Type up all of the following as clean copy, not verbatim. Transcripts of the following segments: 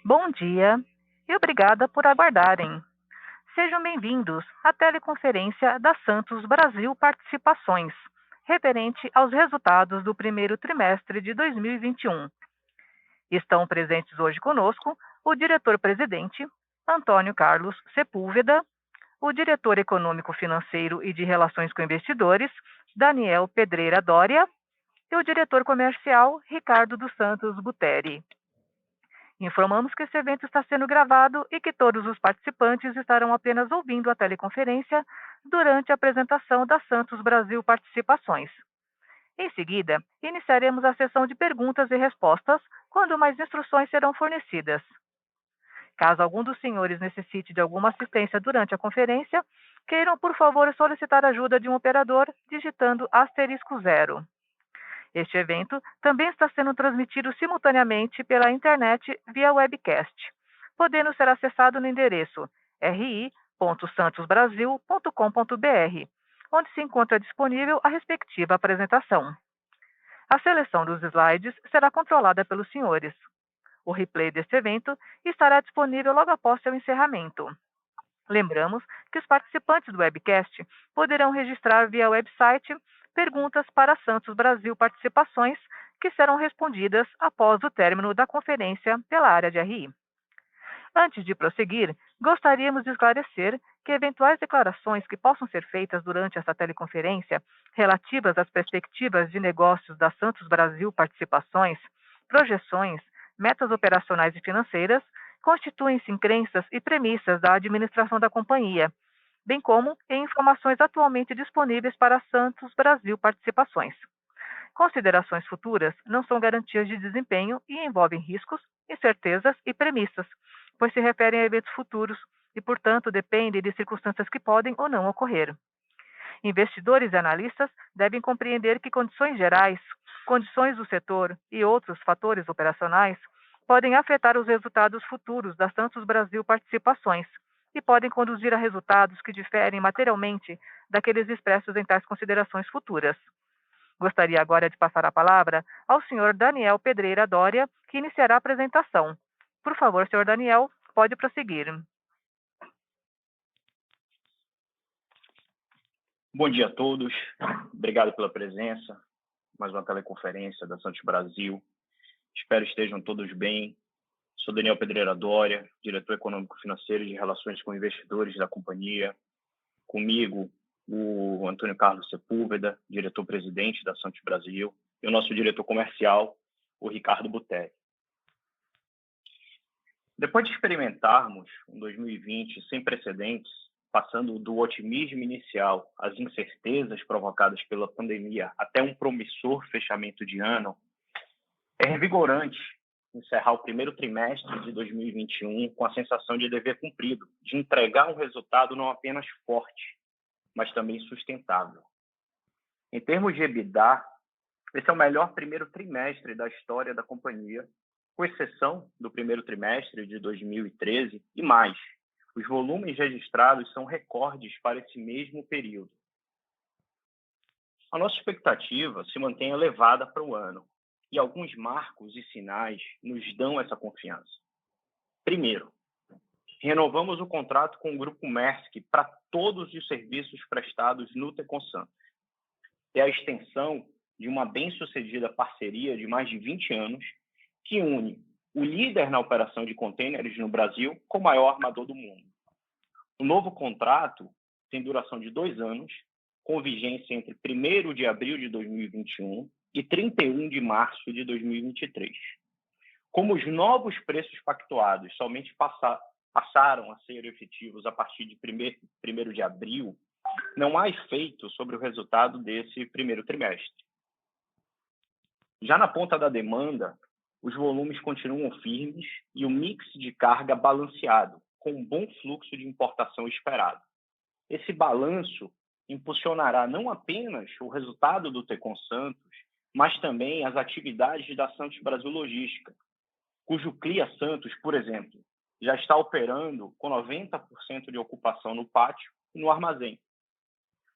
Bom dia e obrigada por aguardarem. Sejam bem-vindos à teleconferência da Santos Brasil Participações, referente aos resultados do primeiro trimestre de 2021. Estão presentes hoje conosco o diretor-presidente, Antônio Carlos Sepúlveda, o diretor econômico-financeiro e de relações com investidores, Daniel Pedreira Doria, e o diretor comercial, Ricardo dos Santos Buteri. Informamos que esse evento está sendo gravado e que todos os participantes estarão apenas ouvindo a teleconferência durante a apresentação da Santos Brasil Participações. Em seguida, iniciaremos a sessão de perguntas e respostas, quando mais instruções serão fornecidas. Caso algum dos senhores necessite de alguma assistência durante a conferência, queiram, por favor, solicitar a ajuda de um operador digitando *0. Este evento também está sendo transmitido simultaneamente pela internet via webcast, podendo ser acessado no endereço ri.santosbrasil.com.br, onde se encontra disponível a respectiva apresentação. A seleção dos slides será controlada pelos senhores. O replay deste evento estará disponível logo após seu encerramento. Lembramos que os participantes do webcast poderão registrar via website perguntas para Santos Brasil Participações, que serão respondidas após o término da conferência pela área de RI. Antes de prosseguir, gostaríamos de esclarecer que eventuais declarações que possam ser feitas durante esta teleconferência, relativas às perspectivas de negócios da Santos Brasil Participações, projeções, metas operacionais e financeiras, constituem-se em crenças e premissas da administração da companhia, bem como em informações atualmente disponíveis para Santos Brasil Participações. Considerações futuras não são garantias de desempenho e envolvem riscos, incertezas e premissas, pois se referem a eventos futuros e, portanto, dependem de circunstâncias que podem ou não ocorrer. Investidores e analistas devem compreender que condições gerais, condições do setor e outros fatores operacionais podem afetar os resultados futuros da Santos Brasil Participações e podem conduzir a resultados que diferem materialmente daqueles expressos em tais considerações futuras. Gostaria agora de passar a palavra ao senhor Daniel Pedreira Doria, que iniciará a apresentação. Por favor, senhor Daniel, pode prosseguir. Bom dia a todos. Obrigado pela presença. Mais uma teleconferência da Santos Brasil. Espero estejam todos bem. Sou Daniel Pedreira Doria, diretor econômico-financeiro e de relações com investidores da companhia. Comigo, o Antônio Carlos Sepúlveda, diretor-presidente da Santos Brasil, e o nosso diretor comercial, o Ricardo Buteri. Depois de experimentarmos um 2020 sem precedentes, passando do otimismo inicial às incertezas provocadas pela pandemia até um promissor fechamento de ano, é revigorante encerrar o primeiro trimestre de 2021 com a sensação de dever cumprido, de entregar um resultado não apenas forte, mas também sustentável. Em termos de EBITDA, esse é o melhor primeiro trimestre da história da companhia, com exceção do primeiro trimestre de 2013 e mais. Os volumes registrados são recordes para esse mesmo período. A nossa expectativa se mantém elevada para o ano, e alguns marcos e sinais nos dão essa confiança. Primeiro, renovamos o contrato com o Grupo Maersk para todos os serviços prestados no Tecon Santos. É a extensão de uma bem-sucedida parceria de mais de 20 anos que une o líder na operação de contêineres no Brasil com o maior armador do mundo. O novo contrato tem duração de 2 anos, com vigência entre 1º de abril de 2021 e 31 de março de 2023. Como os novos preços pactuados somente passaram a ser efetivos a partir de 1º de abril, não há efeito sobre o resultado desse primeiro trimestre. Já na ponta da demanda, os volumes continuam firmes e o mix de carga balanceado, com um bom fluxo de importação esperado. Esse balanço impulsionará não apenas o resultado do Tecon Santos, mas também as atividades da Santos Brasil Logística, cujo CLIA Santos, por exemplo, já está operando com 90% de ocupação no pátio e no armazém.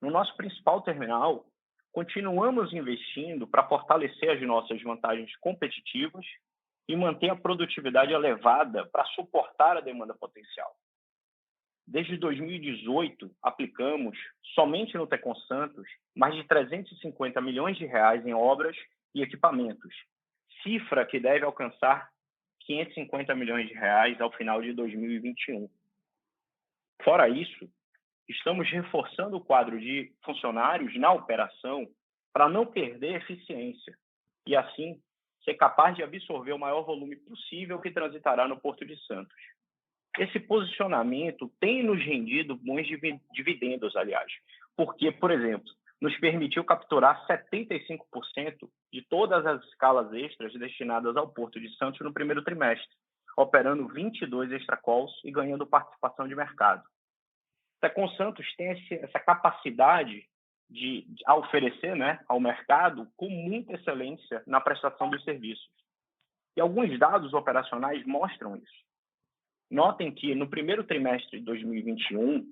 No nosso principal terminal, continuamos investindo para fortalecer as nossas vantagens competitivas e manter a produtividade elevada para suportar a demanda potencial. Desde 2018, aplicamos, somente no Tecon Santos, mais de 350 milhões de reais em obras e equipamentos, cifra que deve alcançar 550 milhões de reais ao final de 2021. Fora isso, estamos reforçando o quadro de funcionários na operação para não perder eficiência e, assim, ser capaz de absorver o maior volume possível que transitará no Porto de Santos. Esse posicionamento tem nos rendido bons dividendos, aliás, porque, por exemplo, nos permitiu capturar 75% de todas as escalas extras destinadas ao Porto de Santos no primeiro trimestre, operando 22 extra calls e ganhando participação de mercado. A Tecon Santos tem essa capacidade de oferecer, ao mercado com muita excelência na prestação dos serviços. E alguns dados operacionais mostram isso. Notem que, no primeiro trimestre de 2021,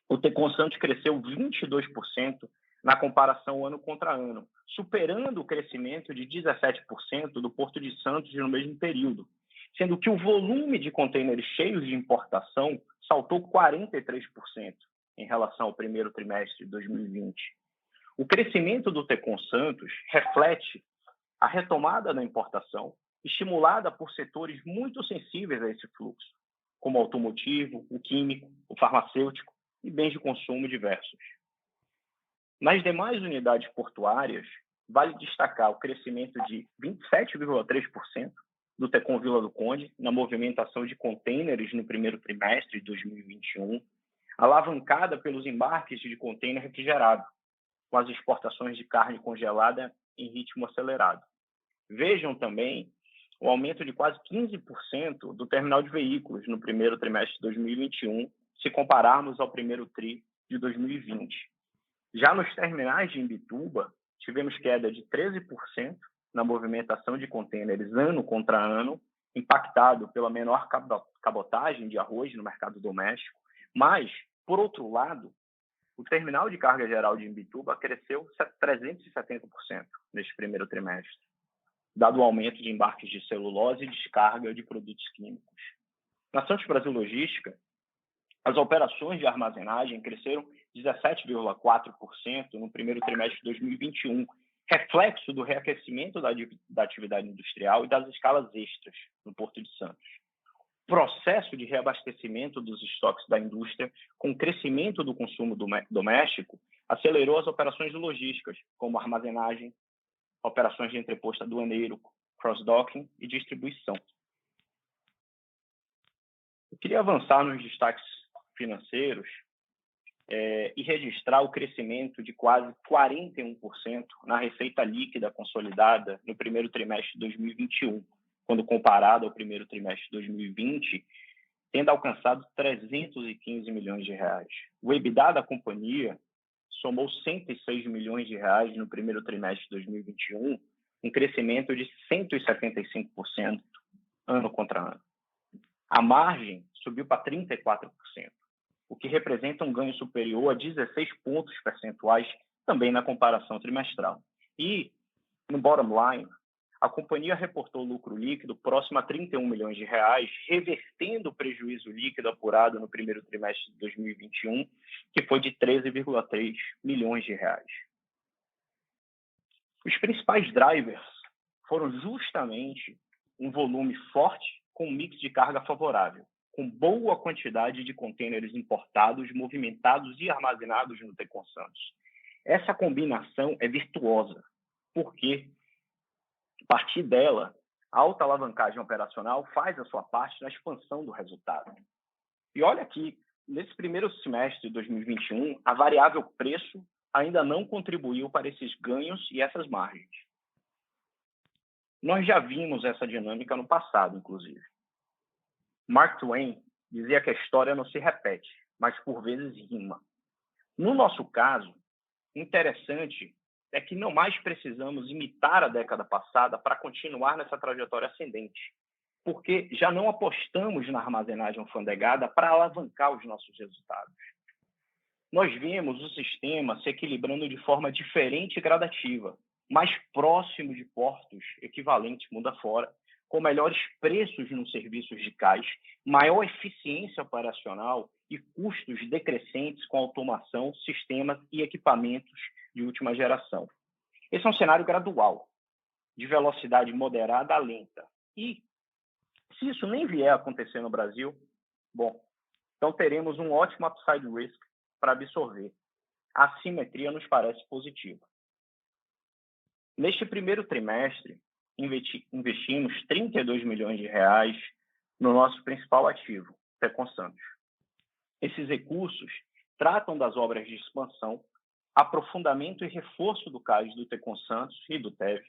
o Tecon Santos cresceu 22% na comparação ano contra ano, superando o crescimento de 17% do Porto de Santos no mesmo período, sendo que o volume de contêineres cheios de importação saltou 43% em relação ao primeiro trimestre de 2020. O crescimento do Tecon Santos reflete a retomada da importação, estimulada por setores muito sensíveis a esse fluxo, como o automotivo, o químico, o farmacêutico e bens de consumo diversos. Nas demais unidades portuárias, vale destacar o crescimento de 27,3% do Tecon Vila do Conde na movimentação de contêineres no primeiro trimestre de 2021, alavancada pelos embarques de contêiner refrigerado, com as exportações de carne congelada em ritmo acelerado. Vejam também o aumento de quase 15% do terminal de veículos no primeiro trimestre de 2021, se compararmos ao primeiro tri de 2020. Já nos terminais de Imbituba, tivemos queda de 13% na movimentação de contêineres ano contra ano, impactado pela menor cabotagem de arroz no mercado doméstico, mas, por outro lado, o terminal de carga geral de Imbituba cresceu 370% neste primeiro trimestre, dado o aumento de embarques de celulose e descarga de produtos químicos. Na Santos Brasil Logística, as operações de armazenagem cresceram 17,4% no primeiro trimestre de 2021, reflexo do reaquecimento da atividade industrial e das escalas extras no Porto de Santos. O processo de reabastecimento dos estoques da indústria, com o crescimento do consumo doméstico, acelerou as operações logísticas, como armazenagem, operações de entreposto aduaneiro, cross-docking e distribuição. Eu queria avançar nos destaques financeiros e registrar o crescimento de quase 41% na receita líquida consolidada no primeiro trimestre de 2021, quando comparado ao primeiro trimestre de 2020, tendo alcançado 315 milhões de reais. O EBITDA da companhia somou 106 milhões de reais no primeiro trimestre de 2021, um crescimento de 175% ano contra ano. A margem subiu para 34%, o que representa um ganho superior a 16 pontos percentuais também na comparação trimestral. E, no bottom line, a companhia reportou lucro líquido próximo a 31 milhões de reais, revertendo o prejuízo líquido apurado no primeiro trimestre de 2021, que foi de 13,3 milhões de reais. Os principais drivers foram justamente um volume forte com um mix de carga favorável, com boa quantidade de contêineres importados, movimentados e armazenados no Tecon Santos. Essa combinação é virtuosa, porque a partir dela, a alta alavancagem operacional faz a sua parte na expansão do resultado. E olha que, nesse primeiro semestre de 2021, a variável preço ainda não contribuiu para esses ganhos e essas margens. Nós já vimos essa dinâmica no passado, inclusive. Mark Twain dizia que a história não se repete, mas por vezes rima. No nosso caso, interessante é que não mais precisamos imitar a década passada para continuar nessa trajetória ascendente, porque já não apostamos na armazenagem alfandegada para alavancar os nossos resultados. Nós vemos o sistema se equilibrando de forma diferente e gradativa, mais próximo de portos equivalentes mundo afora, com melhores preços nos serviços de cais, maior eficiência operacional e custos decrescentes com automação, sistemas e equipamentos de última geração. Esse é um cenário gradual, de velocidade moderada a lenta. E, se isso nem vier a acontecer no Brasil, bom, então teremos um ótimo upside risk para absorver. A assimetria nos parece positiva. Neste primeiro trimestre, investimos R$ 32 milhões no nosso principal ativo, Tecon Santos. Esses recursos tratam das obras de expansão, aprofundamento e reforço do cais do Tecon Santos e do TEV,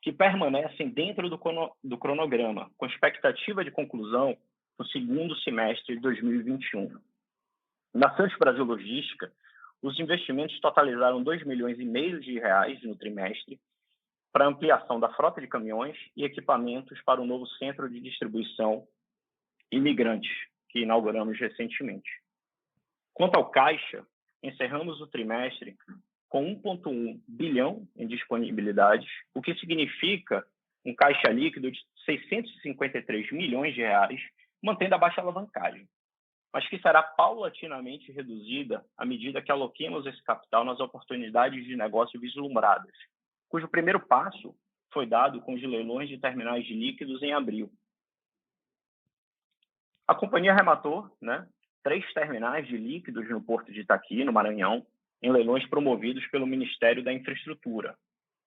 que permanecem dentro do cronograma, com expectativa de conclusão no segundo semestre de 2021. Na Santos Brasil Logística, os investimentos totalizaram R$ 2,5 milhões no trimestre para ampliação da frota de caminhões e equipamentos para o novo centro de distribuição imigrantes, que inauguramos recentemente. Quanto ao caixa, encerramos o trimestre com 1,1 bilhão em disponibilidades, o que significa um caixa líquido de R$ 653 milhões, mantendo a baixa alavancagem, mas que será paulatinamente reduzida à medida que aloquemos esse capital nas oportunidades de negócio vislumbradas, cujo primeiro passo foi dado com os leilões de terminais de líquidos em abril. A companhia arrematou 3 terminais de líquidos no Porto de Itaqui, no Maranhão, em leilões promovidos pelo Ministério da Infraestrutura,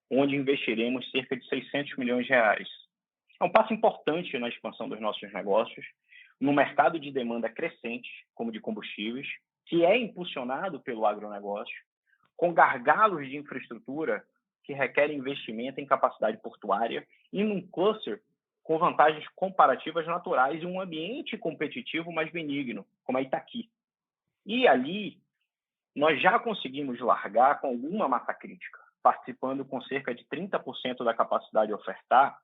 onde investiremos cerca de R$ 600 milhões. É um passo importante na expansão dos nossos negócios, num mercado de demanda crescente, como de combustíveis, que é impulsionado pelo agronegócio, com gargalos de infraestrutura que requerem investimento em capacidade portuária e num cluster com vantagens comparativas naturais e um ambiente competitivo mais benigno, como a Itaqui. E ali, nós já conseguimos largar com alguma massa crítica, participando com cerca de 30% da capacidade a ofertar,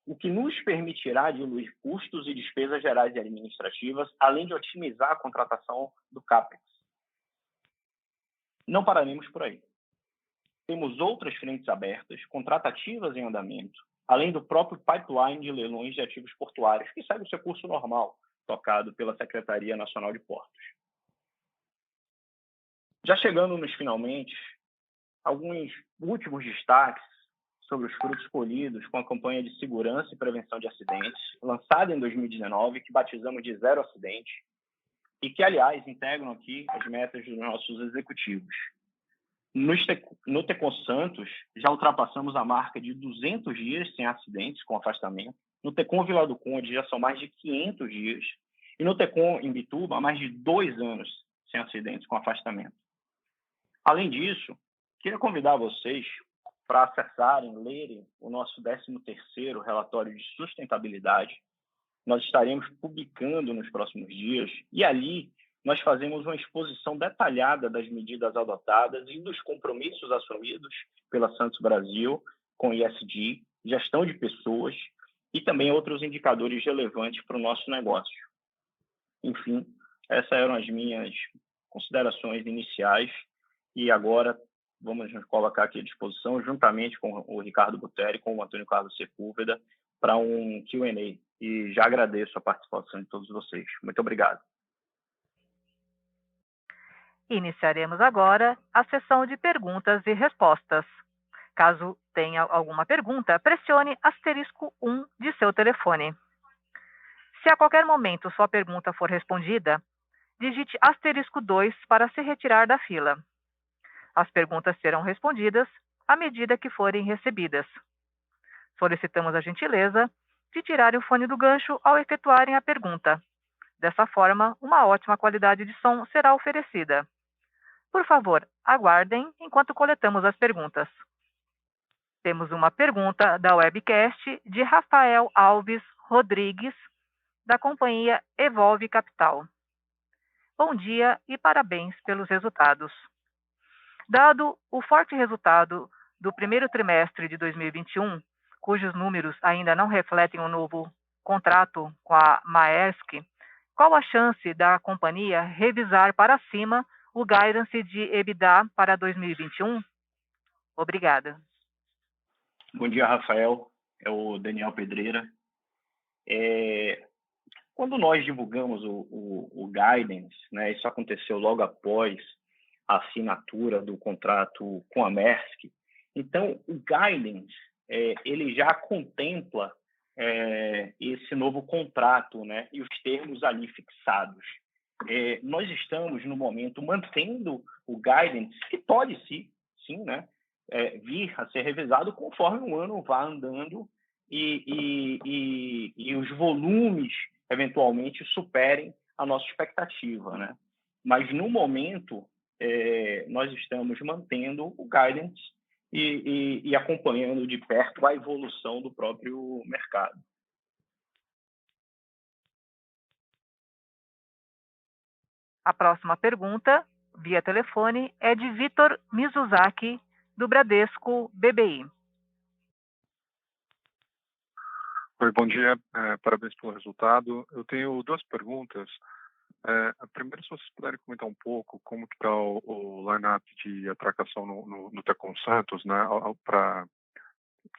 o que nos permitirá diluir custos e despesas gerais e administrativas, além de otimizar a contratação do CAPEX. Não pararemos por aí. Temos outras frentes abertas, contratativas em andamento, além do próprio pipeline de leilões de ativos portuários, que segue o seu curso normal, tocado pela Secretaria Nacional de Portos. Já chegando nos finalmente, alguns últimos destaques sobre os frutos colhidos com a campanha de segurança e prevenção de acidentes, lançada em 2019, que batizamos de Zero Acidente, e que, aliás, integram aqui as metas dos nossos executivos. No Tecon Santos, já ultrapassamos a marca de 200 dias sem acidentes com afastamento. No Tecon Vila do Conde, já são mais de 500 dias. E no Tecon Imbituba, há mais de 2 anos sem acidentes com afastamento. Além disso, queria convidar vocês para acessarem, lerem o nosso 13º relatório de sustentabilidade. Nós estaremos publicando nos próximos dias e ali nós fazemos uma exposição detalhada das medidas adotadas e dos compromissos assumidos pela Santos Brasil com ESG, gestão de pessoas e também outros indicadores relevantes para o nosso negócio. Enfim, essas eram as minhas considerações iniciais e agora vamos nos colocar aqui à disposição, juntamente com o Ricardo Buteri e com o Antônio Carlos Sepúlveda, para um Q&A. E já agradeço a participação de todos vocês. Muito obrigado. Iniciaremos agora a sessão de perguntas e respostas. Caso tenha alguma pergunta, pressione *1 de seu telefone. Se a qualquer momento sua pergunta for respondida, digite *2 para se retirar da fila. As perguntas serão respondidas à medida que forem recebidas. Solicitamos a gentileza de tirarem o fone do gancho ao efetuarem a pergunta. Dessa forma, uma ótima qualidade de som será oferecida. Por favor, aguardem enquanto coletamos as perguntas. Temos uma pergunta da webcast de Rafael Alves Rodrigues, da companhia Evolve Capital. Bom dia e parabéns pelos resultados. Dado o forte resultado do primeiro trimestre de 2021, cujos números ainda não refletem o novo contrato com a Maersk, qual a chance da companhia revisar para cima o guidance de EBITDA para 2021? Obrigada. Bom dia, Rafael. É o Daniel Pedreira. Quando nós divulgamos o guidance, né, isso aconteceu logo após a assinatura do contrato com a Maersk. Então, o guidance ele já contempla esse novo contrato, né, e os termos ali fixados. Nós estamos, no momento, mantendo o guidance, que pode sim, né, vir a ser revisado conforme o ano vá andando e os volumes, eventualmente, superem a nossa expectativa, né? Mas, no momento, nós estamos mantendo o guidance e acompanhando de perto a evolução do próprio mercado. A próxima pergunta, via telefone, é de Vitor Mizuzaki, do Bradesco BBI. Oi, bom dia. Parabéns pelo resultado. Eu tenho duas perguntas. A primeira, se vocês puderem comentar um pouco como que está o line-up de atracação no Tecon Santos, né?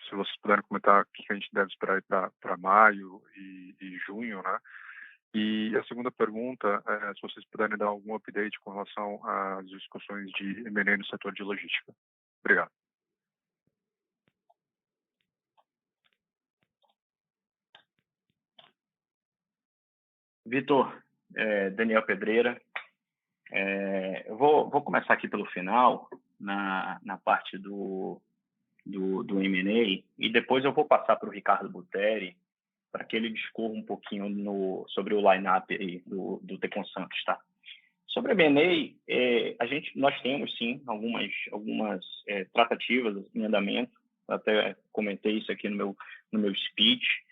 Se vocês puderem comentar o que a gente deve esperar para maio e junho, né? E a segunda pergunta é se vocês puderem dar algum update com relação às discussões de M&A no setor de logística. Obrigado. Vitor, Daniel Pedreira. Eu vou começar aqui pelo final, na parte do M&A, e depois eu vou passar para o Ricardo Buteri, para que ele discorra um pouquinho sobre o line-up do Tecon Santos, tá? Sobre a M&A, nós temos, sim, algumas tratativas em andamento, até comentei isso aqui no meu speech,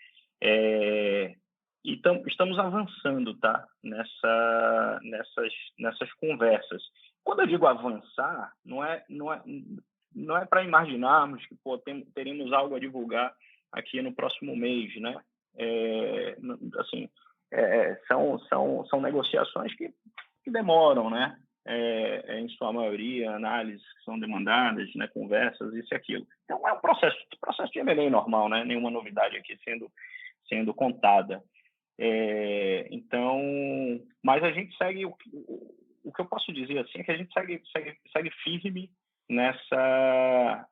e estamos avançando, tá? Nessas conversas. Quando eu digo avançar, não é para imaginarmos que teremos algo a divulgar aqui no próximo mês, né? São negociações que demoram, né? Em sua maioria, análises que são demandadas, né? Conversas, isso e aquilo. Então, é um processo de M&A normal, né? Nenhuma novidade aqui sendo contada. Mas a gente segue, o que eu posso dizer assim é que a gente segue firme nessa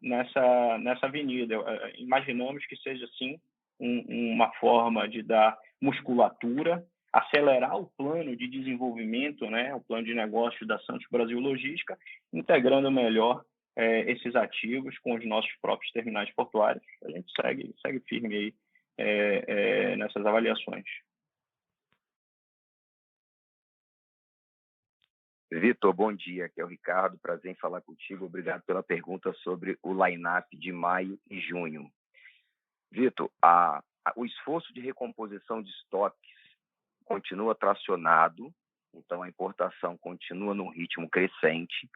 avenida. Imaginamos que seja assim uma forma de dar musculatura, acelerar o plano de desenvolvimento, né, o plano de negócio da Santos Brasil Logística, integrando melhor esses ativos com os nossos próprios terminais portuários. A gente segue firme aí nessas avaliações. Vitor, bom dia. Aqui é o Ricardo. Prazer em falar contigo. Obrigado pela pergunta sobre o line-up de maio e junho. Vitor, o esforço de recomposição de estoques continua tracionado, então a importação continua num ritmo crescente.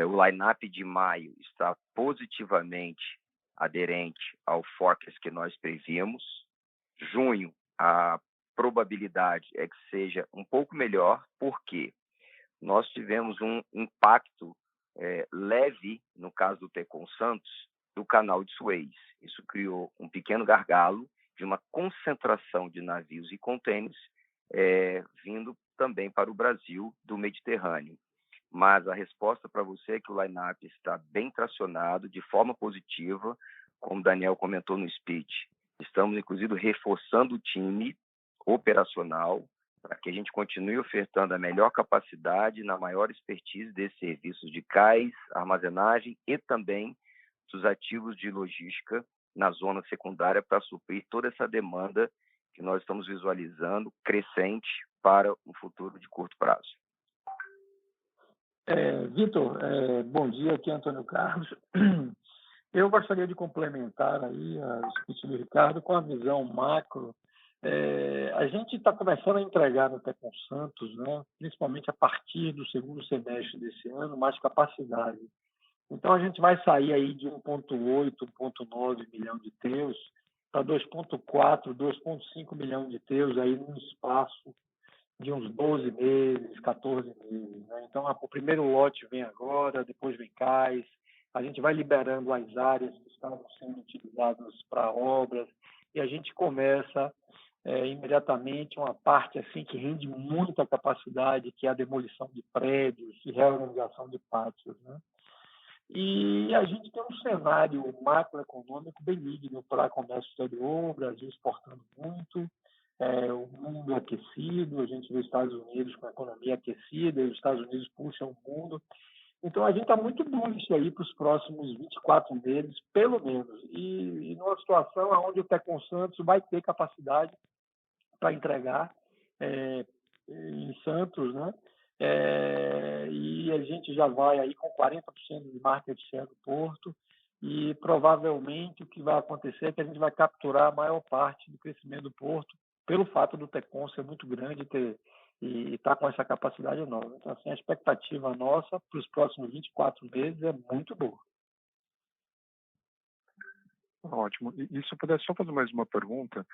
O line-up de maio está positivamente aderente ao forecast que nós previmos. Junho, a probabilidade é que seja um pouco melhor, porque nós tivemos um impacto leve, no caso do Tecon Santos, do canal de Suez. Isso criou um pequeno gargalo de uma concentração de navios e contêineres vindo também para o Brasil do Mediterrâneo. Mas a resposta para você é que o line-up está bem tracionado, de forma positiva, como o Daniel comentou no speech. Estamos, inclusive, reforçando o time operacional para que a gente continue ofertando a melhor capacidade na maior expertise desses serviços de cais, armazenagem e também dos ativos de logística na zona secundária para suprir toda essa demanda que nós estamos visualizando crescente para um futuro de curto prazo. Vitor, bom dia, aqui é Antônio Carlos. Eu gostaria de complementar aí a speech do Ricardo com a visão macro. A gente está começando a entregar no Tecon Santos, né, principalmente a partir do segundo semestre desse ano, mais capacidade. Então, a gente vai sair aí de 1,8, 1,9 milhão de TEUs para 2,4, 2,5 milhão de TEUs aí num espaço de uns 12 meses, 14 meses. Né? Então, o primeiro lote vem agora, depois vem cais, a gente vai liberando as áreas que estavam sendo utilizadas para obras e a gente começa imediatamente uma parte assim que rende muita capacidade, que é a demolição de prédios e reorganização de pátios, né? E a gente tem um cenário macroeconômico benigno para comércio exterior, o Brasil exportando muito, o mundo aquecido, a gente vê os Estados Unidos com a economia aquecida, e os Estados Unidos puxam o mundo. Então, a gente está muito bullish aí para os próximos 24 meses, pelo menos. E numa situação onde o Tecon Santos vai ter capacidade para entregar em Santos, né? E a gente já vai aí com 40% de market share do porto e provavelmente o que vai acontecer é que a gente vai capturar a maior parte do crescimento do porto pelo fato do Tecon ser muito grande e estar com essa capacidade enorme. Então, assim, a expectativa nossa para os próximos 24 meses é muito boa. Ótimo. E se eu pudesse só fazer mais uma pergunta,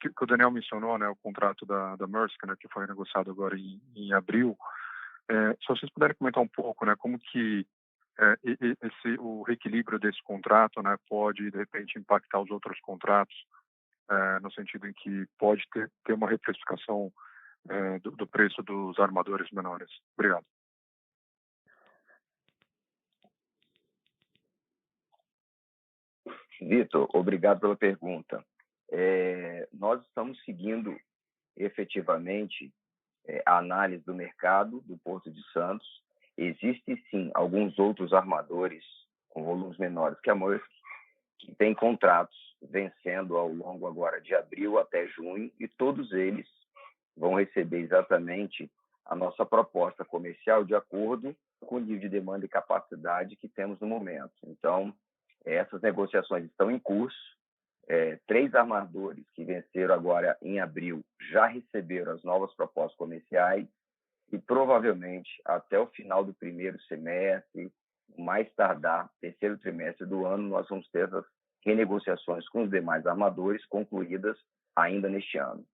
que o Daniel mencionou, né, o contrato da Maersk, né, que foi negociado agora em abril. Se vocês puderem comentar um pouco, né, como que o reequilíbrio desse contrato, né, pode de repente impactar os outros contratos, no sentido em que pode ter uma reprecificação do preço dos armadores menores. Obrigado. Vitor, obrigado pela pergunta. Nós estamos seguindo efetivamente a análise do mercado do Porto de Santos. Existem, sim, alguns outros armadores com volumes menores que a Maersk, que tem contratos vencendo ao longo agora de abril até junho, e todos eles vão receber exatamente a nossa proposta comercial de acordo com o nível de demanda e capacidade que temos no momento. Então, essas negociações estão em curso. 3 armadores que venceram agora em abril já receberam as novas propostas comerciais e provavelmente até o final do primeiro semestre, mais tardar, terceiro trimestre do ano, nós vamos ter essas renegociações com os demais armadores concluídas ainda neste ano.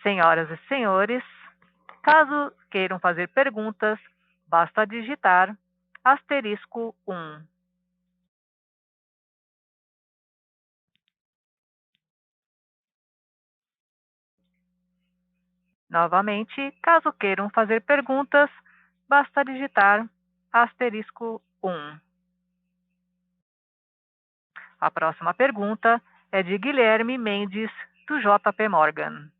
Senhoras e senhores, caso queiram fazer perguntas, basta digitar *1. Novamente, caso queiram fazer perguntas, basta digitar *1. A próxima pergunta é de Guilherme Mendes, do JP Morgan.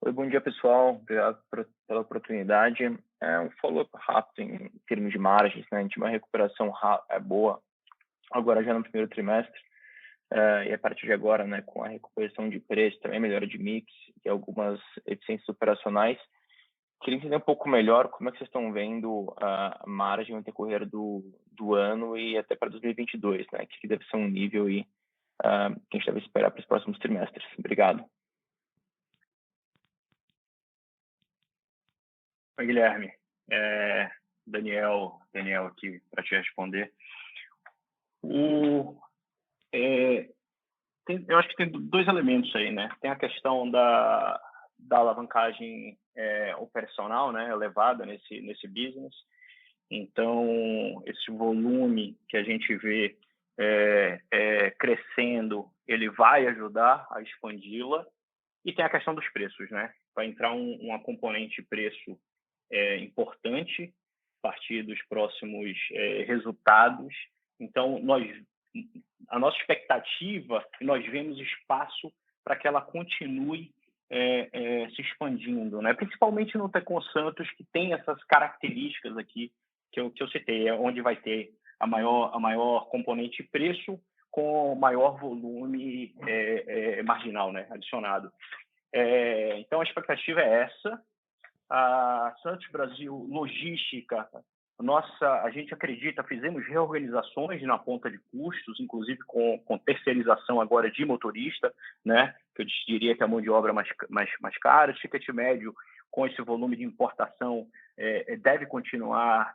Oi, bom dia, pessoal. Obrigado pela oportunidade. Um follow-up rápido em termos de margens, né? A gente tem uma recuperação boa agora já no primeiro trimestre. E a partir de agora, né, com a recuperação de preço, também melhora de mix e algumas eficiências operacionais. Queria entender um pouco melhor como é que vocês estão vendo a margem no decorrer do ano e até para 2022, né? Que deve ser um nível aí, que a gente deve esperar para os próximos trimestres. Obrigado. Oi, Guilherme. Daniel aqui para te responder. Eu acho que tem 2 elementos aí, né? Tem a questão da alavancagem operacional, né, elevada nesse business. Então, esse volume que a gente vê crescendo, ele vai ajudar a expandi-la. E tem a questão dos preços, né? Vai entrar uma componente preço importante a partir dos próximos resultados. Então, a nossa expectativa, nós vemos espaço para que ela continue se expandindo, né? Principalmente no Tecon Santos, que tem essas características aqui que eu citei, onde vai ter a maior componente preço com maior volume marginal, né, adicionado. Então, a expectativa é essa. A Santos Brasil Logística, a gente acredita, fizemos reorganizações na ponta de custos, inclusive com terceirização agora de motorista, né, que eu diria que a mão de obra mais cara. O ticket médio com esse volume de importação deve continuar.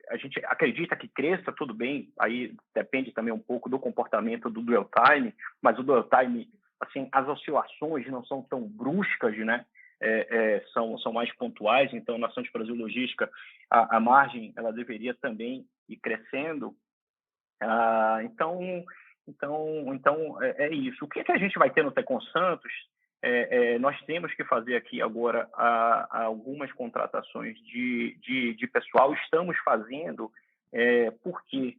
A gente acredita que cresça, tudo bem, aí depende também um pouco do comportamento do dwell time, mas o dwell time, assim, as oscilações não são tão bruscas, né? são mais pontuais. Então, na Santos Brasil Logística, a margem ela deveria também ir crescendo. Então é isso. O que a gente vai ter no Tecon Santos? Nós temos que fazer aqui agora algumas contratações de pessoal. Estamos fazendo. Por quê?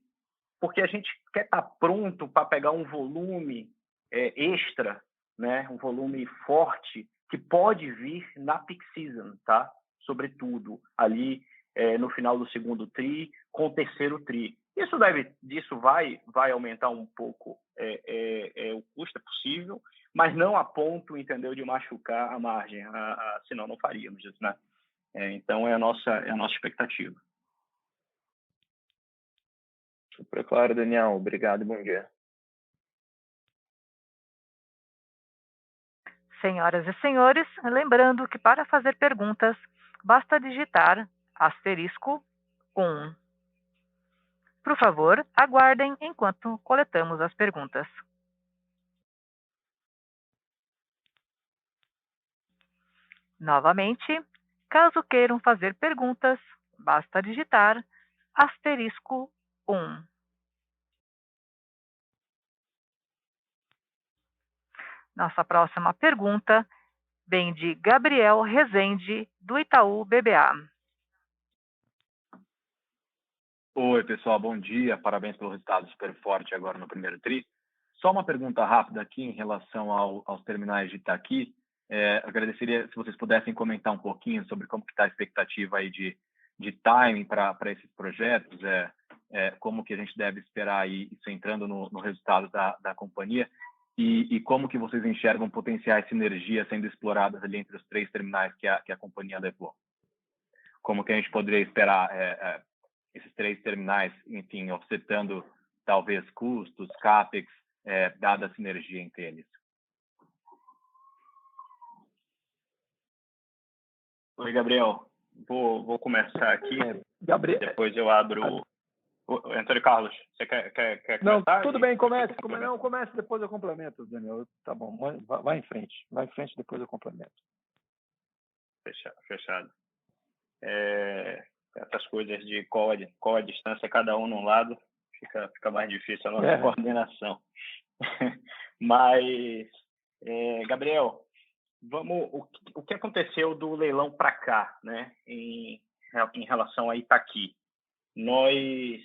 Porque a gente quer estar pronto para pegar um volume extra, né? Um volume forte que pode vir na peak season, tá? Sobretudo ali no final do segundo tri, com o terceiro tri. Isso vai aumentar um pouco o custo, é possível, mas não a ponto, entendeu, de machucar a margem, senão não faríamos isso, né? Então é a nossa expectativa. Super claro, Daniel. Obrigado e bom dia. Senhoras e senhores, lembrando que para fazer perguntas, basta digitar *1. Por favor, aguardem enquanto coletamos as perguntas. Novamente, caso queiram fazer perguntas, basta digitar *1. Nossa próxima pergunta vem de Gabriel Rezende, do Itaú BBA. Oi, pessoal, bom dia. Parabéns pelo resultado super forte agora no primeiro tri. Só uma pergunta rápida aqui em relação aos terminais de Itaqui. Agradeceria se vocês pudessem comentar um pouquinho sobre como está a expectativa aí de timing para esses projetos, como que a gente deve esperar isso entrando no resultado da companhia e como que vocês enxergam potenciais sinergias sendo exploradas ali entre os 3 terminais que a companhia levou. Como que a gente poderia esperar esses 3 terminais, enfim, offsetando talvez custos, CAPEX, dada a sinergia entre eles. Oi, Gabriel. Vou começar aqui. Gabriel. Depois eu abro. Antônio Carlos, você quer começar? Não, tudo bem, comece. Comece, depois eu complemento, Daniel. Tá bom, vai em frente. Vai em frente, depois eu complemento. Fechado. Essas coisas de qual a distância cada um num lado, fica mais difícil a nossa coordenação. Mas, Gabriel, o que aconteceu do leilão para cá, né, em relação a Itaqui? Nós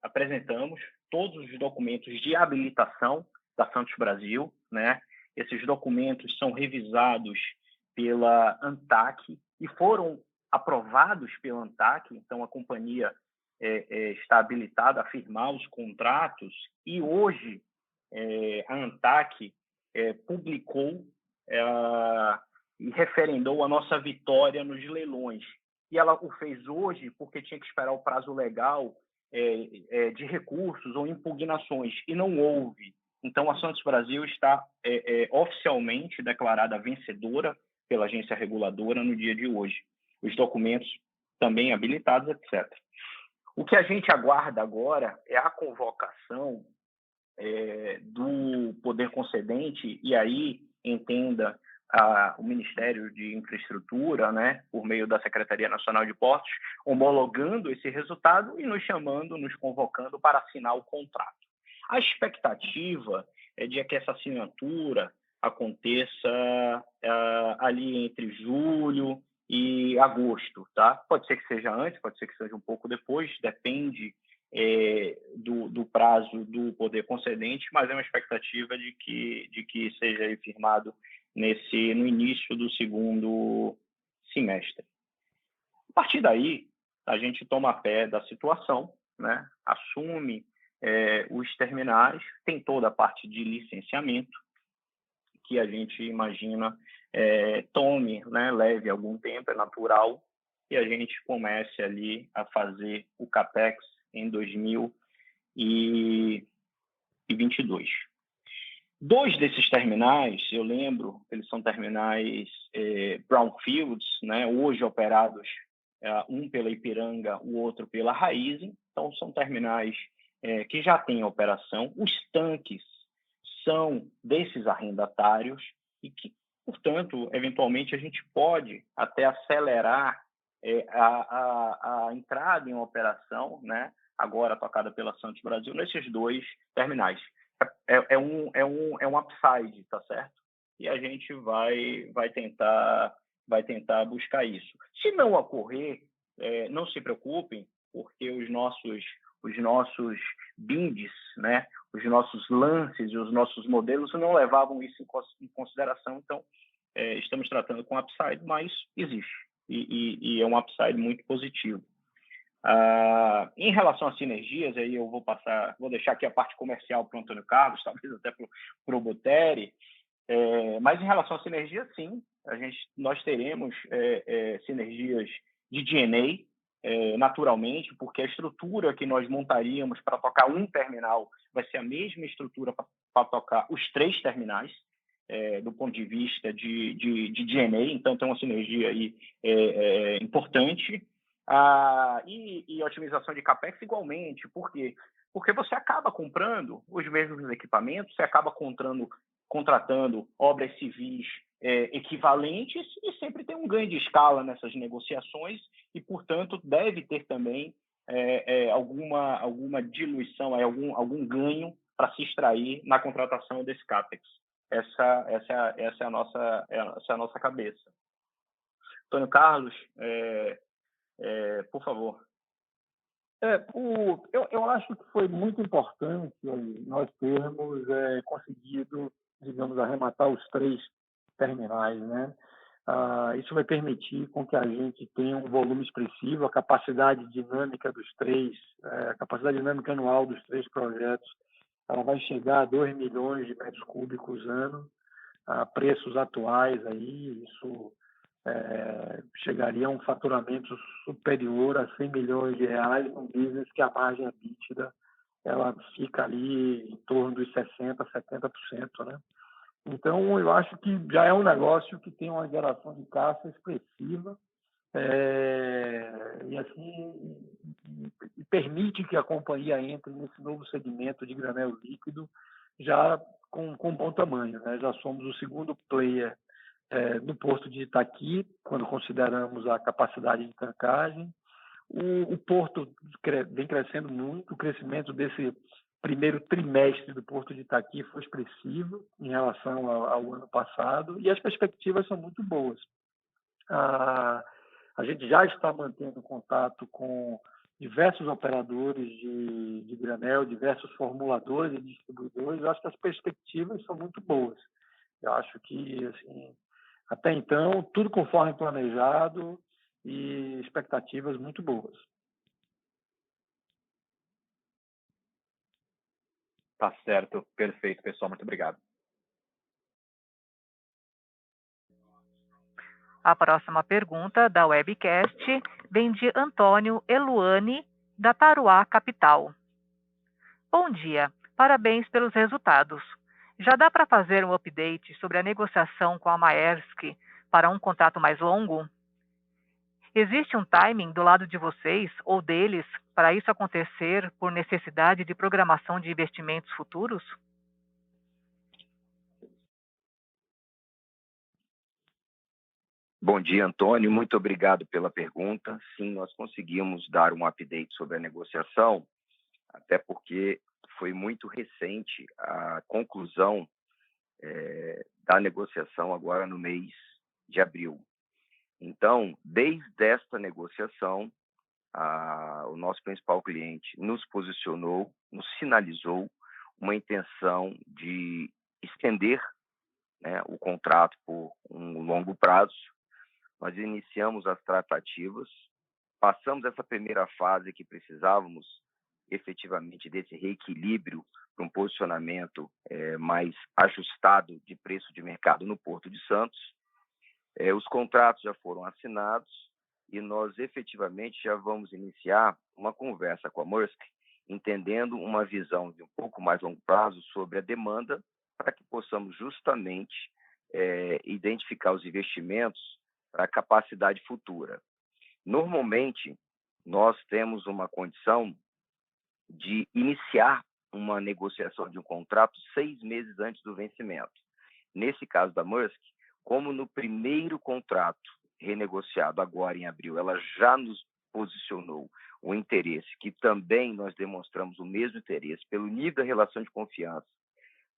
apresentamos todos os documentos de habilitação da Santos Brasil, né? Esses documentos são revisados pela ANTAQ e foram aprovados pela ANTAQ, então a companhia está habilitada a firmar os contratos e hoje a ANTAQ publicou e referendou a nossa vitória nos leilões. E ela o fez hoje porque tinha que esperar o prazo legal de recursos ou impugnações, e não houve. Então, a Santos Brasil está oficialmente declarada vencedora pela agência reguladora no dia de hoje. Os documentos também habilitados, etc. O que a gente aguarda agora é a convocação do poder concedente, e aí entenda o Ministério de Infraestrutura, né, por meio da Secretaria Nacional de Portos, homologando esse resultado e nos chamando, nos convocando para assinar o contrato. A expectativa é de que essa assinatura aconteça ali entre julho e agosto, tá? Pode ser que seja antes, pode ser que seja um pouco depois, depende do prazo do poder concedente, mas é uma expectativa de que seja firmado no início do segundo semestre. A partir daí, a gente toma pé da situação, né? Assume os terminais, tem toda a parte de licenciamento, que a gente imagina tome, né, leve algum tempo, é natural, e a gente comece ali a fazer o CAPEX em 2022. 2 desses terminais, eu lembro, eles são terminais brownfields, né, hoje operados, um pela Ipiranga, o outro pela Raízen. Então, são terminais que já têm operação. Os tanques são desses arrendatários e que Portanto, eventualmente, a gente pode até acelerar a entrada em operação, né, agora tocada pela Santos Brasil, nesses 2 terminais. É um upside, tá certo? E a gente vai tentar buscar isso. Se não ocorrer, não se preocupem, porque os nossos BINDs, né, os nossos lances e os nossos modelos não levavam isso em consideração. Então, estamos tratando com upside, mas existe. E é um upside muito positivo. Em relação às sinergias, aí eu vou deixar aqui a parte comercial para o Antônio Carlos, talvez até para o Botteri, mas em relação à sinergia, sim, nós teremos sinergias de G&A, naturalmente, porque a estrutura que nós montaríamos para tocar um terminal vai ser a mesma estrutura para tocar os 3 terminais, do ponto de vista de G&A, então tem uma sinergia aí importante. E otimização de CAPEX igualmente. Por quê? Porque você acaba comprando os mesmos equipamentos, você acaba contratando obras civis equivalentes e sempre tem um ganho de escala nessas negociações e, portanto, deve ter também alguma diluição, algum ganho para se extrair na contratação desse CAPEX. Essa é a nossa cabeça. Antônio Carlos, por favor. Eu acho que foi muito importante nós termos conseguido, digamos, arrematar os 3 terminais, né? Isso vai permitir com que a gente tenha um volume expressivo, a capacidade dinâmica dos 3, a capacidade dinâmica anual dos 3 projetos, ela vai chegar a 2 milhões de metros cúbicos ano, a preços atuais aí, isso chegaria a um faturamento superior a 100 milhões de reais, num business que a margem EBITDA ela fica ali em torno dos 60%, 70%, né? Então, eu acho que já é um negócio que tem uma geração de caixa expressiva e assim permite que a companhia entre nesse novo segmento de granel líquido já com bom tamanho, né? Já somos o segundo player no porto de Itaqui, quando consideramos a capacidade de tancagem. O porto vem crescendo muito, o crescimento desse primeiro trimestre do porto de Itaqui foi expressivo em relação ao ano passado e as perspectivas são muito boas. A gente já está mantendo contato com diversos operadores de granel, diversos formuladores e distribuidores. Eu acho que as perspectivas são muito boas. Eu acho que, assim, até então, tudo conforme planejado e expectativas muito boas. Tá certo, perfeito, pessoal. Muito obrigado. A próxima pergunta da webcast vem de Antônio Eluani, da Taruá Capital. Bom dia, parabéns pelos resultados. Já dá para fazer um update sobre a negociação com a Maersk para um contrato mais longo? Existe um timing do lado de vocês ou deles para isso acontecer por necessidade de programação de investimentos futuros? Bom dia, Antônio. Muito obrigado pela pergunta. Sim, nós conseguimos dar um update sobre a negociação, até porque foi muito recente a conclusão da negociação agora no mês de abril. Então, desde esta negociação, o nosso principal cliente nos posicionou, nos sinalizou uma intenção de estender, né, o contrato por um longo prazo. Nós iniciamos as tratativas, passamos essa primeira fase que precisávamos efetivamente desse reequilíbrio para um posicionamento mais ajustado de preço de mercado no Porto de Santos. Os contratos já foram assinados e nós efetivamente já vamos iniciar uma conversa com a Maersk, entendendo uma visão de um pouco mais longo prazo sobre a demanda, para que possamos justamente identificar os investimentos para a capacidade futura. Normalmente, nós temos uma condição de iniciar uma negociação de um contrato 6 meses antes do vencimento. Nesse caso da Maersk, Como no primeiro contrato renegociado agora em abril, ela já nos posicionou o interesse, que também nós demonstramos o mesmo interesse, pelo nível da relação de confiança,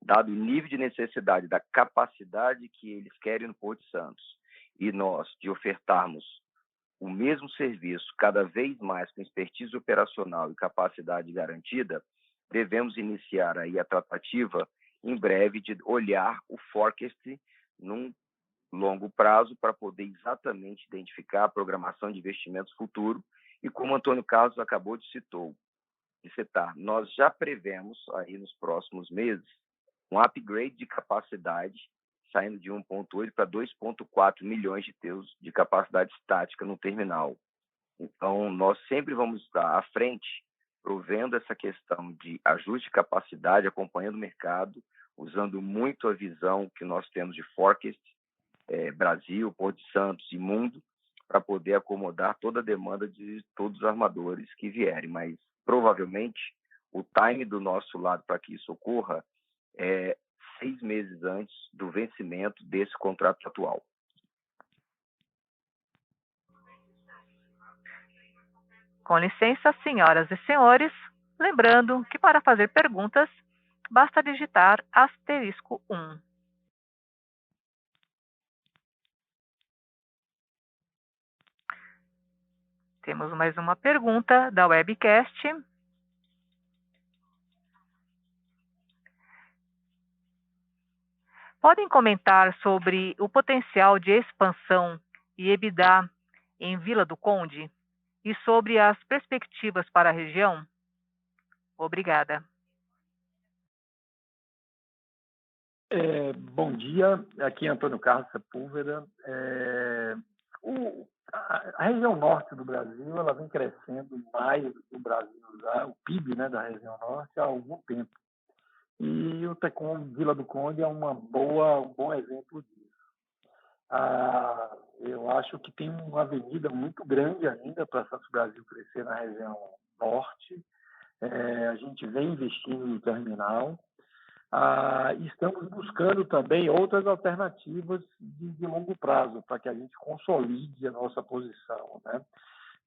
dado o nível de necessidade, da capacidade que eles querem no Porto de Santos, e nós de ofertarmos o mesmo serviço, cada vez mais com expertise operacional e capacidade garantida, devemos iniciar aí a tratativa em breve de olhar o forecast num longo prazo para poder exatamente identificar a programação de investimentos futuro e como o Antônio Carlos acabou de citar, nós já prevemos aí nos próximos meses um upgrade de capacidade saindo de 1,8 para 2,4 milhões de teus de capacidade estática no terminal. Então, nós sempre vamos estar à frente, provendo essa questão de ajuste de capacidade, acompanhando o mercado, usando muito a visão que nós temos de forecast, Brasil, Porto de Santos e mundo, para poder acomodar toda a demanda de todos os armadores que vierem. Mas, provavelmente, o time do nosso lado para que isso ocorra é 6 meses antes do vencimento desse contrato atual. Com licença, senhoras e senhores, lembrando que para fazer perguntas, basta digitar *1. Temos mais uma pergunta da webcast. Podem comentar sobre o potencial de expansão e EBITDA em Vila do Conde e sobre as perspectivas para a região? Obrigada. Bom dia, aqui é Antônio Carlos Sepúlveda. A região norte do Brasil ela vem crescendo mais do que o Brasil, o PIB, né, da região norte há algum tempo. E o Tecom Vila do Conde é um bom exemplo disso. Eu acho que tem uma avenida muito grande ainda para Santos Brasil crescer na região norte. A gente vem investindo no terminal. Estamos buscando também outras alternativas de longo prazo para que a gente consolide a nossa posição, né?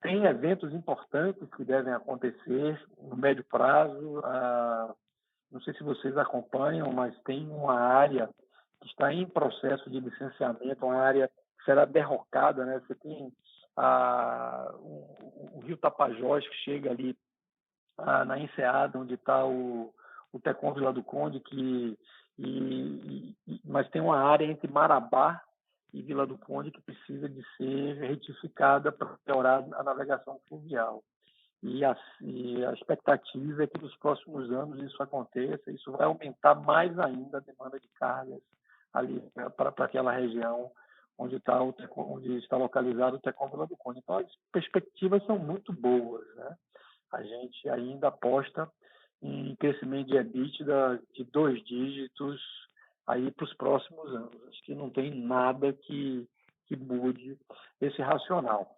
Tem eventos importantes que devem acontecer no médio prazo. Não sei se vocês acompanham, mas tem uma área que está em processo de licenciamento, uma área que será derrocada, né? Você tem o Rio Tapajós, que chega ali na enseada, onde está o Tecom Vila do Conde, mas tem uma área entre Marabá e Vila do Conde que precisa de ser retificada para melhorar a navegação fluvial. E a expectativa é que nos próximos anos isso aconteça. Isso vai aumentar mais ainda a demanda de cargas ali para aquela região onde está localizado o Tecom Vila do Conde. Então, as perspectivas são muito boas, né? A gente ainda aposta em crescimento de EBITDA de 2 dígitos aí para os próximos anos. Acho que não tem nada que mude esse racional.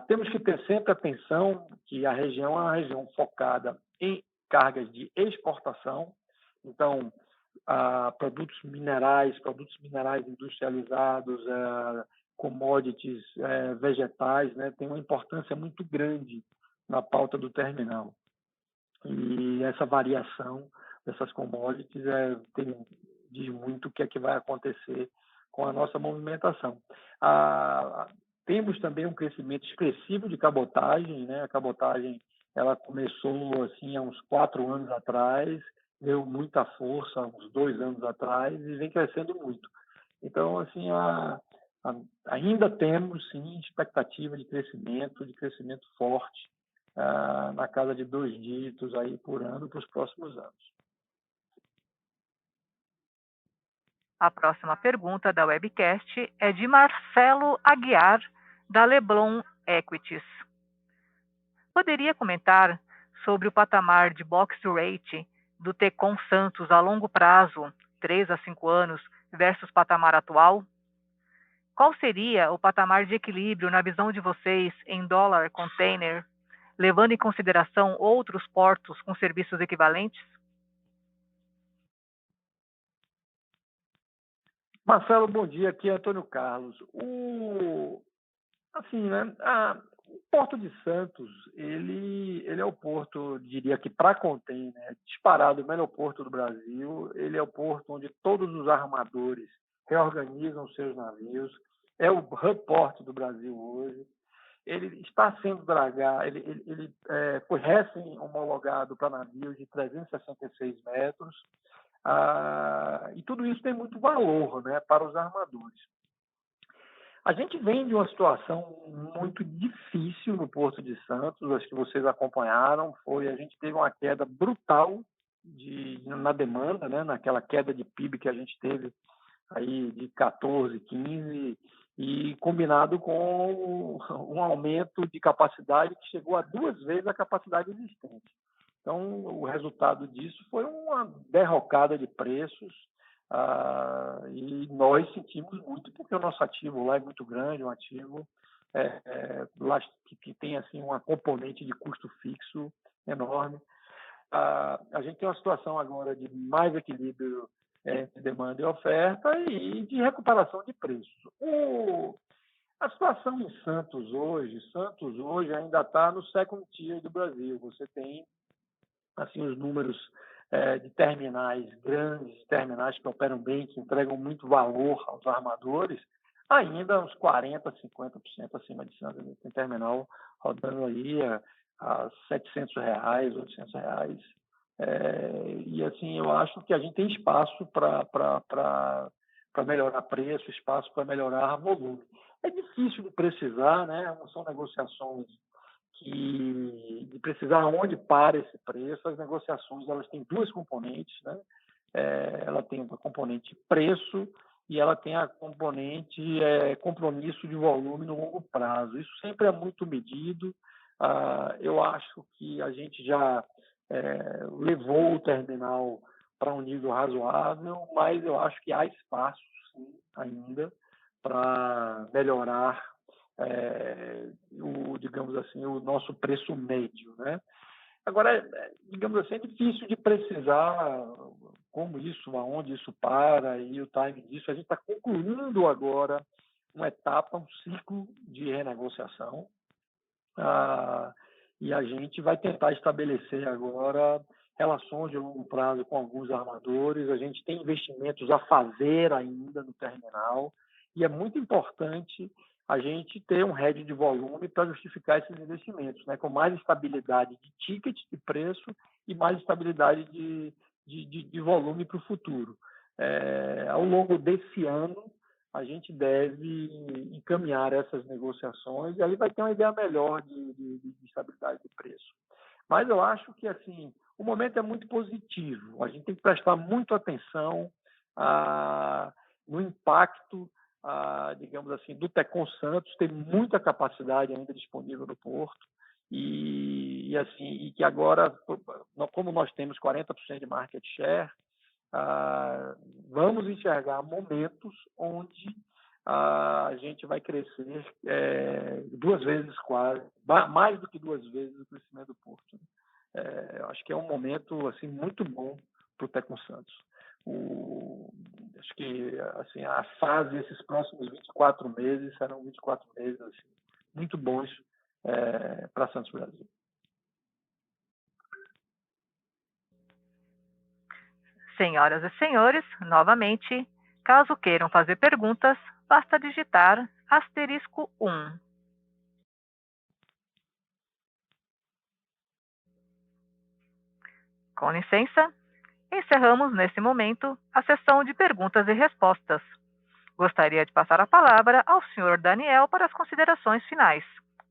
Temos que ter sempre atenção que a região é uma região focada em cargas de exportação. Então, produtos minerais industrializados, commodities vegetais, né, tem uma importância muito grande na pauta do terminal. E essa variação dessas commodities diz muito o que é que vai acontecer com a nossa movimentação. Temos também um crescimento expressivo de cabotagem, né? A cabotagem ela começou assim há uns 4 anos atrás, deu muita força há uns 2 anos atrás e vem crescendo muito. Então, assim, ainda temos sim expectativa de crescimento forte na casa de 2 dígitos aí por ano para os próximos anos. A próxima pergunta da webcast é de Marcelo Aguiar, da Leblon Equities. Poderia comentar sobre o patamar de box rate do Tecom Santos a longo prazo, 3 a 5 anos, versus patamar atual? Qual seria o patamar de equilíbrio na visão de vocês em dólar container, levando em consideração outros portos com serviços equivalentes? Marcelo, bom dia. Aqui é Antônio Carlos. Assim, né? O Porto de Santos, ele é o porto, diria que para container, disparado o melhor porto do Brasil. Ele é o porto onde todos os armadores reorganizam seus navios. É o hub port do Brasil hoje. Ele está sendo dragado, ele foi recém-homologado para navios de 366 metros. E tudo isso tem muito valor, né, para os armadores. A gente vem de uma situação muito difícil no Porto de Santos, acho que vocês acompanharam, a gente teve uma queda brutal na demanda, né, naquela queda de PIB que a gente teve aí de 14, 15, e combinado com um aumento de capacidade que chegou a 2 vezes a capacidade existente. Então, o resultado disso foi uma derrocada de preços, e nós sentimos muito, porque o nosso ativo lá é muito grande, um ativo lá que tem assim, uma componente de custo fixo enorme. A gente tem uma situação agora de mais equilíbrio entre demanda e oferta e de recuperação de preços. A situação em Santos hoje ainda está no second tier do Brasil. Você tem assim, os números de terminais grandes, terminais que operam bem, que entregam muito valor aos armadores, ainda uns 40%, 50% acima de Santos. Tem terminal rodando aí a R$700, R$800. E assim, eu acho que a gente tem espaço para melhorar preço, espaço para melhorar volume. É difícil de precisar, né? Não são negociações de precisar onde para esse preço. As negociações, elas têm 2 componentes, né? Ela tem uma componente preço e ela tem a componente compromisso de volume no longo prazo. Isso sempre é muito medido. Eu acho que a gente já levou o terminal para um nível razoável, mas eu acho que há espaço, sim, ainda para melhorar digamos assim, o nosso preço médio, né? Agora, digamos assim, é difícil de precisar como isso, aonde isso para e o time disso. A gente está concluindo agora uma etapa, um ciclo de renegociação, e a gente vai tentar estabelecer agora relações de longo prazo com alguns armadores. A gente tem investimentos a fazer ainda no terminal e é muito importante a gente ter um hedge de volume para justificar esses investimentos, né? Com mais estabilidade de ticket, de preço, e mais estabilidade de volume para o futuro. Ao longo desse ano, a gente deve encaminhar essas negociações e aí vai ter uma ideia melhor de estabilidade de preço. Mas eu acho que assim, o momento é muito positivo. A gente tem que prestar muito atenção no impacto, digamos assim, do Tecon Santos. Tem muita capacidade ainda disponível no porto e que agora, como nós temos 40% de market share, vamos enxergar momentos onde a gente vai crescer 2 vezes quase, mais do que 2 vezes o crescimento do porto. Eu acho que é um momento assim, muito bom para o Tecon Santos. Acho que assim, a fase, esses próximos 24 meses, serão 24 meses assim, muito bons para Santos Brasil. Senhoras e senhores, novamente, caso queiram fazer perguntas, basta digitar *1. Com licença, encerramos nesse momento a sessão de perguntas e respostas. Gostaria de passar a palavra ao senhor Daniel para as considerações finais.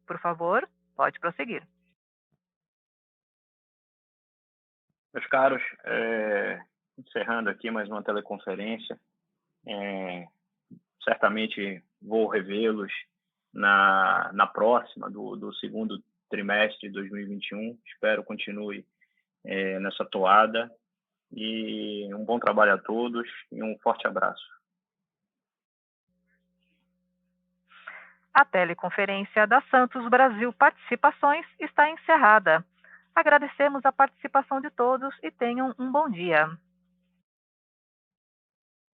Por favor, pode prosseguir. Meus caros, encerrando aqui mais uma teleconferência, certamente vou revê-los na próxima, do segundo trimestre de 2021. Espero continue nessa toada. E um bom trabalho a todos e um forte abraço. A teleconferência da Santos Brasil Participações está encerrada. Agradecemos a participação de todos e tenham um bom dia.